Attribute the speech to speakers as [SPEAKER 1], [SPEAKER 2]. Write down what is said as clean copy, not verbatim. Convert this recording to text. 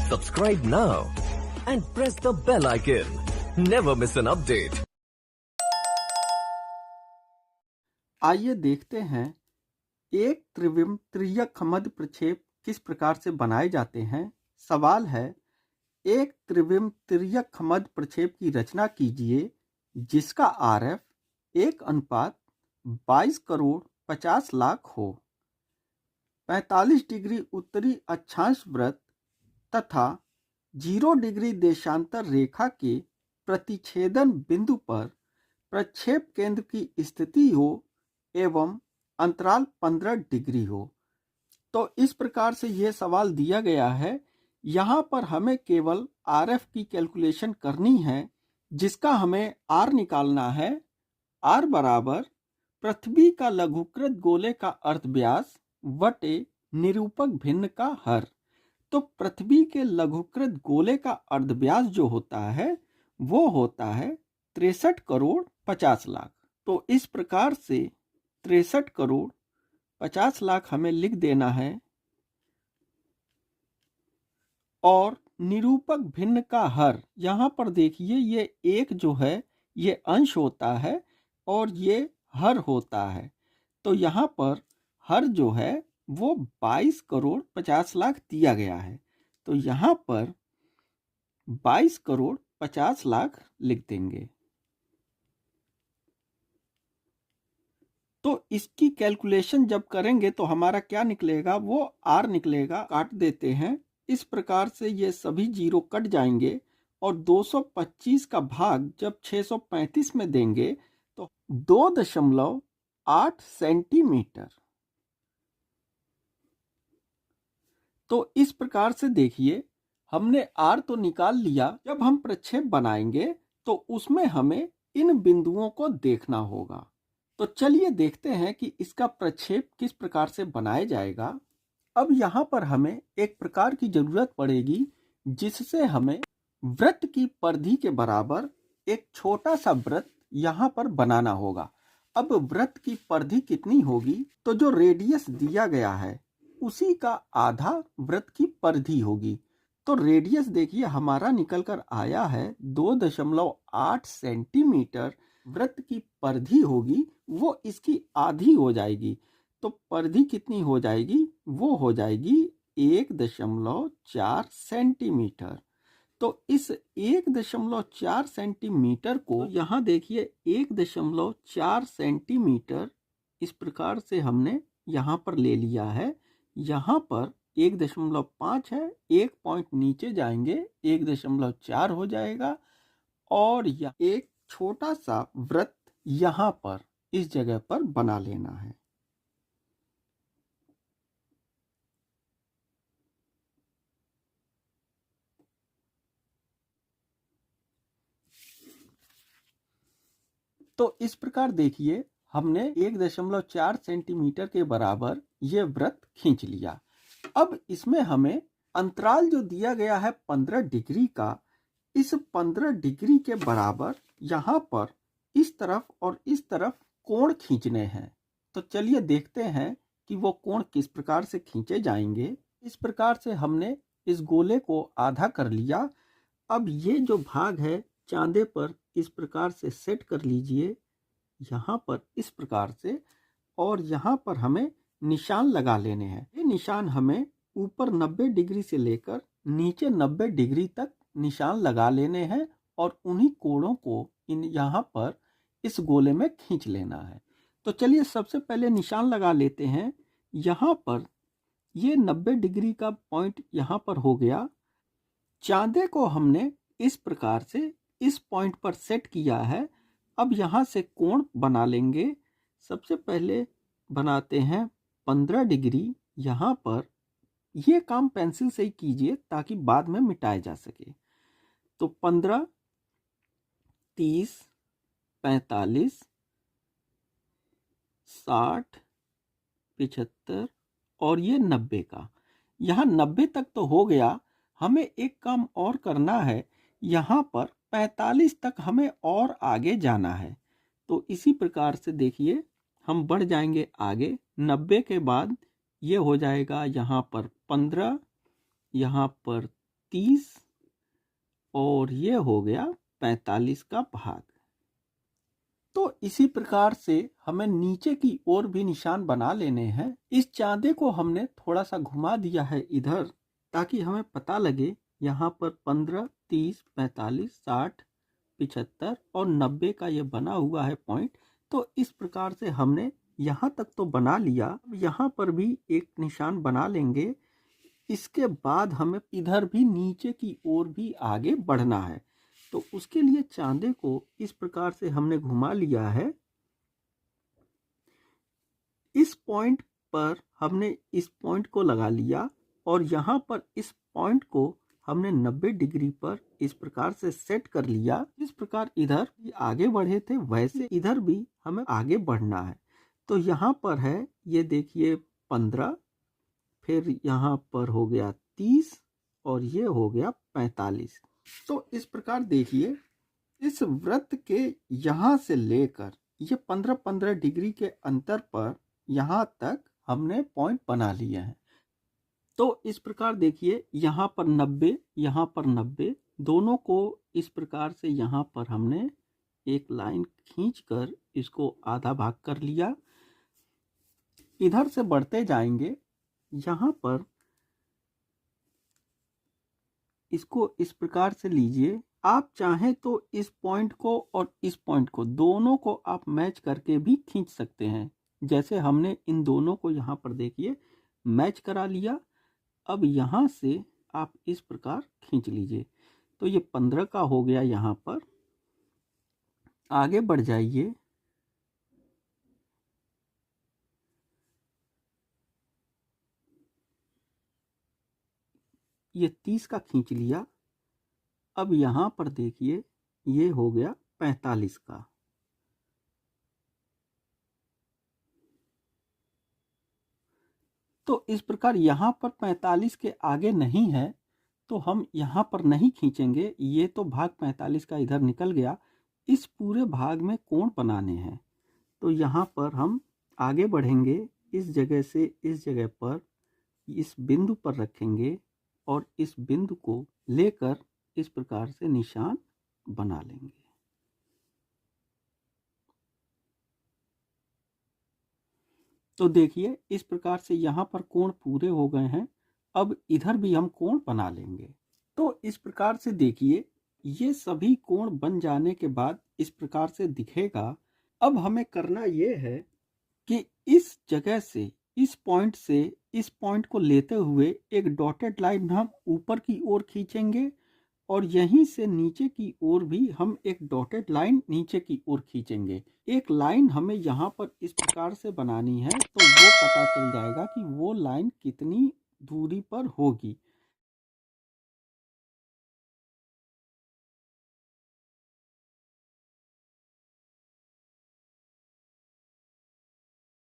[SPEAKER 1] Subscribe now and press the bell icon. Never miss an update.
[SPEAKER 2] आइए देखते हैं एक त्रिविम मध्य प्रक्षेप किस प्रकार से बनाए जाते हैं। सवाल है, एक त्रिविम मध्य प्रक्षेप की रचना कीजिए जिसका आरएफ 1:22 करोड़ 50 लाख हो। 45 डिग्री उत्तरी अक्षांश वृत्त तथा 0 डिग्री देशांतर रेखा के प्रतिच्छेदन बिंदु पर प्रक्षेप केंद्र की स्थिति हो एवं अंतराल 15 डिग्री हो। तो इस प्रकार से यह सवाल दिया गया है। यहाँ पर हमें केवल आरएफ की कैलकुलेशन करनी है, जिसका हमें आर निकालना है। आर बराबर पृथ्वी का लघुकृत गोले का अर्धव्यास वटे निरूपक भिन्न का हर। तो पृथ्वी के लघुकृत गोले का अर्धव्यास जो होता है वो होता है 63 करोड़ 50 लाख। तो इस प्रकार से 63 करोड़ 50 लाख हमें लिख देना है और निरूपक भिन्न का हर, यहाँ पर देखिए ये एक जो है ये अंश होता है और ये हर होता है। तो यहाँ पर हर जो है वो 22 करोड़ 50 लाख दिया गया है। तो यहाँ पर 22 करोड़ 50 लाख लिख देंगे। तो इसकी कैलकुलेशन जब करेंगे तो हमारा क्या निकलेगा, वो आर निकलेगा। काट देते हैं। इस प्रकार से ये सभी जीरो कट जाएंगे और 225 का भाग जब 635 में देंगे तो 2.8 सेंटीमीटर। तो इस प्रकार से देखिए हमने आर तो निकाल लिया। जब हम प्रक्षेप बनाएंगे तो उसमें हमें इन बिंदुओं को देखना होगा। तो चलिए देखते हैं कि इसका प्रक्षेप किस प्रकार से बनाया जाएगा। अब यहाँ पर हमें एक प्रकार की जरूरत पड़ेगी जिससे हमें वृत्त की परिधि के बराबर एक छोटा सा वृत्त यहाँ पर बनाना होगा। अब वृत्त की परिधि कितनी होगी, तो जो रेडियस दिया गया है उसी का आधा वृत्त की परिधि होगी। तो रेडियस देखिए हमारा निकल कर आया है 2.8 सेंटीमीटर। वृत्त की परिधि होगी वो इसकी आधी हो जाएगी। तो परिधि कितनी हो जाएगी, वो हो जाएगी 1.4 सेंटीमीटर। तो इस 1.4 सेंटीमीटर को यहाँ देखिए 1.4 सेंटीमीटर इस प्रकार से हमने यहाँ पर ले लिया है। यहाँ पर 1.5 है, एक पॉइंट नीचे जाएंगे 1.4 हो जाएगा और एक छोटा सा वृत्त यहाँ पर इस जगह पर बना लेना है। तो इस प्रकार देखिए हमने 1.4 सेंटीमीटर के बराबर ये वृत्त खींच लिया। अब इसमें हमें अंतराल जो दिया गया है 15 डिग्री का, इस 15 डिग्री के बराबर यहाँ पर इस तरफ और इस तरफ कोण खींचने हैं। तो चलिए देखते हैं कि वो कोण किस प्रकार से खींचे जाएंगे। इस प्रकार से हमने इस गोले को आधा कर लिया। अब ये जो भाग है चांदे पर इस प्रकार से सेट कर लीजिए, यहाँ पर इस प्रकार से, और यहाँ पर हमें निशान लगा लेने हैं। ये निशान हमें ऊपर 90 डिग्री से लेकर नीचे 90 डिग्री तक निशान लगा लेने हैं और उन्हीं कोणों को यहाँ पर इस गोले में खींच लेना है। तो चलिए सबसे पहले निशान लगा लेते हैं। यहाँ पर ये 90 डिग्री का पॉइंट यहाँ पर हो गया। चांदे को हमने इस प्रकार से इस पॉइंट पर सेट किया है। अब यहाँ से कोण बना लेंगे। सबसे पहले बनाते हैं 15 डिग्री। यहाँ पर ये काम पेंसिल से ही कीजिए ताकि बाद में मिटाया जा सके। तो 15, 30, 45, 60, 75 और ये 90 का। यहाँ 90 तक तो हो गया। हमें एक काम और करना है, यहाँ पर 45 तक हमें और आगे जाना है। तो इसी प्रकार से देखिए हम बढ़ जाएंगे आगे। 90 के बाद ये हो जाएगा यहाँ पर 15, यहाँ पर 30 और ये हो गया 45 का भाग। तो इसी प्रकार से हमें नीचे की ओर भी निशान बना लेने हैं। इस चांदे को हमने थोड़ा सा घुमा दिया है इधर, ताकि हमें पता लगे यहाँ पर 15, 30, 45, 60, 75 और 90 का ये बना हुआ है पॉइंट। तो इस प्रकार से हमने यहाँ तक तो बना लिया। यहाँ पर भी एक निशान बना लेंगे। इसके बाद हमें इधर भी नीचे की ओर भी आगे बढ़ना है। तो उसके लिए चांदे को इस प्रकार से हमने घुमा लिया है। इस पॉइंट पर हमने इस पॉइंट को लगा लिया और यहाँ पर इस पॉइंट को हमने 90 डिग्री पर इस प्रकार से सेट कर लिया। जिस प्रकार इधर आगे बढ़े थे वैसे इधर भी हमें आगे बढ़ना है। तो यहाँ पर है, ये देखिए 15, फिर यहाँ पर हो गया 30 और ये हो गया 45। तो इस प्रकार देखिए, इस वृत्त के यहाँ से लेकर ये 15-15 डिग्री के अंतर पर यहाँ तक हमने पॉइंट बना लिए हैं। तो इस प्रकार देखिए, यहाँ पर 90, यहाँ पर 90, दोनों को इस प्रकार से यहाँ पर हमने एक लाइन खींचकर इसको आधा भाग कर लिया। इधर से बढ़ते जाएंगे, यहाँ पर इसको इस प्रकार से लीजिए। आप चाहें तो इस पॉइंट को और इस पॉइंट को दोनों को आप मैच करके भी खींच सकते हैं। जैसे हमने इन दोनों को यहाँ पर देखिए मैच करा लिया। अब यहाँ से आप इस प्रकार खींच लीजिए। तो ये 15 का हो गया। यहाँ पर आगे बढ़ जाइए, ये 30 का खींच लिया। अब यहाँ पर देखिए, ये हो गया 45 का। तो इस प्रकार यहाँ पर 45 के आगे नहीं है तो हम यहाँ पर नहीं खींचेंगे। ये तो भाग 45 का इधर निकल गया। इस पूरे भाग में कोण बनाने हैं। तो यहाँ पर हम आगे बढ़ेंगे, इस जगह से इस जगह पर इस बिंदु पर रखेंगे और इस बिंदु को लेकर इस प्रकार से निशान बना लेंगे। तो देखिए, इस प्रकार से यहाँ पर कोण पूरे हो गए हैं। अब इधर भी हम कोण बना लेंगे। तो इस प्रकार से देखिए, ये सभी कोण बन जाने के बाद इस प्रकार से दिखेगा। अब हमें करना ये है कि इस जगह से इस पॉइंट से इस पॉइंट को लेते हुए एक डॉटेड लाइन हम ऊपर की ओर खींचेंगे और यहीं से नीचे की ओर भी हम एक डॉटेड लाइन नीचे की ओर खींचेंगे। एक लाइन हमें यहाँ पर इस प्रकार से बनानी है, तो वो पता चल जाएगा कि वो लाइन कितनी दूरी पर होगी।